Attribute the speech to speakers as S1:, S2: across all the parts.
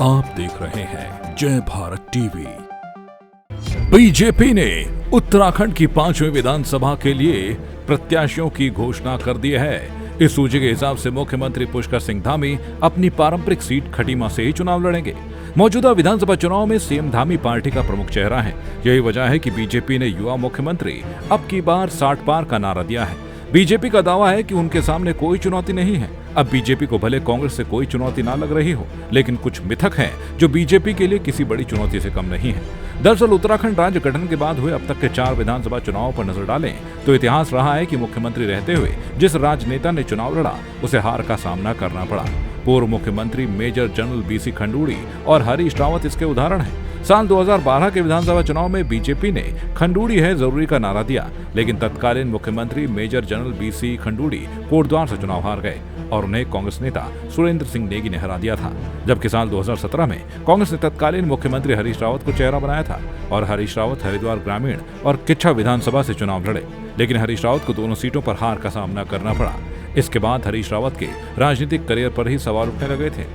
S1: आप देख रहे हैं जय भारत टीवी। बीजेपी ने उत्तराखंड की 5वीं विधानसभा के लिए प्रत्याशियों की घोषणा कर दी है। इस सूची के हिसाब से मुख्यमंत्री पुष्कर सिंह धामी अपनी पारंपरिक सीट खटीमा से ही चुनाव लड़ेंगे। मौजूदा विधानसभा चुनाव में सीएम धामी पार्टी का प्रमुख चेहरा है। यही वजह है कि बीजेपी ने युवा मुख्यमंत्री अब की बार 60 पार का नारा दिया है। बीजेपी का दावा है कि उनके सामने कोई चुनौती नहीं है। अब बीजेपी को भले कांग्रेस से कोई चुनौती ना लग रही हो, लेकिन कुछ मिथक हैं जो बीजेपी के लिए किसी बड़ी चुनौती से कम नहीं है। दरअसल उत्तराखंड राज्य गठन के बाद हुए अब तक के 4 विधानसभा चुनावों पर नजर डालें तो इतिहास रहा है कि मुख्यमंत्री रहते हुए जिस राजनेता ने चुनाव लड़ा उसे हार का सामना करना पड़ा। पूर्व मुख्यमंत्री मेजर जनरल बीसी खंडूड़ी और हरीश रावत इसके उदाहरण हैं। साल 2012 के विधानसभा चुनाव में बीजेपी ने खंडूड़ी है जरूरी का नारा दिया, लेकिन तत्कालीन मुख्यमंत्री major general BC Khanduri Kotdwar से चुनाव हार गए और उन्हें कांग्रेस नेता सुरेंद्र सिंह नेगी ने हरा दिया था। जबकि साल 2017 में कांग्रेस ने तत्कालीन मुख्यमंत्री हरीश रावत को चेहरा बनाया था और हरीश रावत हरिद्वार ग्रामीण और किच्छा विधानसभा से चुनाव लड़े, लेकिन हरीश रावत को दोनों सीटों पर हार का सामना करना पड़ा। इसके बाद हरीश रावत के राजनीतिक करियर पर ही सवाल उठने लगे थे।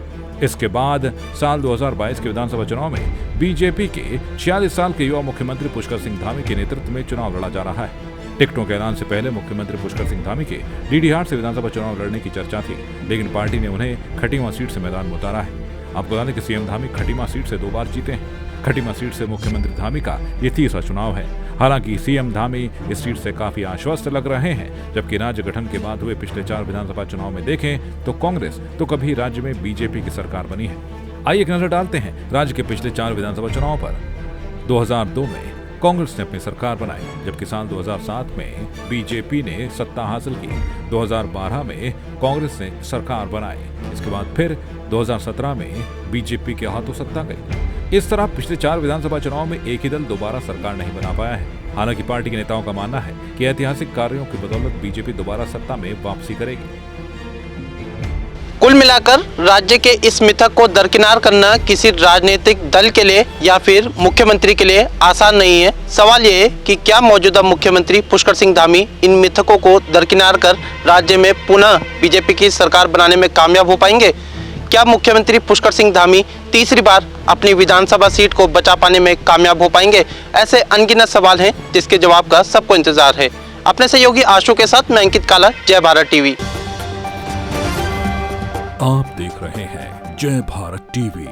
S1: इसके बाद साल 2022 के विधानसभा चुनाव में बीजेपी के 46 साल के युवा मुख्यमंत्री पुष्कर सिंह धामी के नेतृत्व में चुनाव लड़ा जा रहा है। टिकटों के ऐलान से पहले मुख्यमंत्री पुष्कर सिंह धामी के डीडीहाट से विधानसभा चुनाव लड़ने की चर्चा थी, लेकिन पार्टी ने उन्हें खटीमा सीट से मैदान में उतारा है। आपको बता दें कि सीएम धामी खटीमा सीट से 2 बार जीते हैं। खटीमा सीट से मुख्यमंत्री धामी का ये तीसरा चुनाव है। हालांकि सीएम धामी इस सीट से काफी आश्वस्त लग रहे हैं, जबकि राज्य गठन के बाद हुए पिछले 4 विधानसभा चुनाव में देखें तो कांग्रेस तो कभी राज्य में बीजेपी की सरकार बनी है। आइए एक नजर डालते हैं राज्य के पिछले 4 विधानसभा चुनाव पर। 2002 में कांग्रेस ने अपनी सरकार बनाई, जबकि साल 2007 में बीजेपी ने सत्ता हासिल की। 2012 में कांग्रेस ने सरकार बनाई। इसके बाद फिर 2017 में बीजेपी के हाथों सत्ता गई। इस तरह पिछले 4 विधानसभा चुनाव में एक ही दल दोबारा सरकार नहीं बना पाया है। हालांकि पार्टी के नेताओं का मानना है कि ऐतिहासिक कार्यों की बदौलत बीजेपी दोबारा सत्ता में वापसी करेगी।
S2: कुल मिलाकर राज्य के इस मिथक को दरकिनार करना किसी राजनीतिक दल के लिए या फिर मुख्यमंत्री के लिए आसान नहीं है। सवाल ये है कि क्या मौजूदा मुख्यमंत्री पुष्कर सिंह धामी इन मिथकों को दरकिनार कर राज्य में पुनः बीजेपी की सरकार बनाने में कामयाब हो पाएंगे? क्या मुख्यमंत्री पुष्कर सिंह धामी तीसरी बार अपनी विधानसभा सीट को बचा पाने में कामयाब हो पाएंगे? ऐसे अनगिनत सवाल हैं जिसके जवाब का सबको इंतजार है। अपने सहयोगी आशु के साथ मैं अंकित काला, जय भारत टीवी।
S1: आप देख रहे हैं जय भारत टीवी।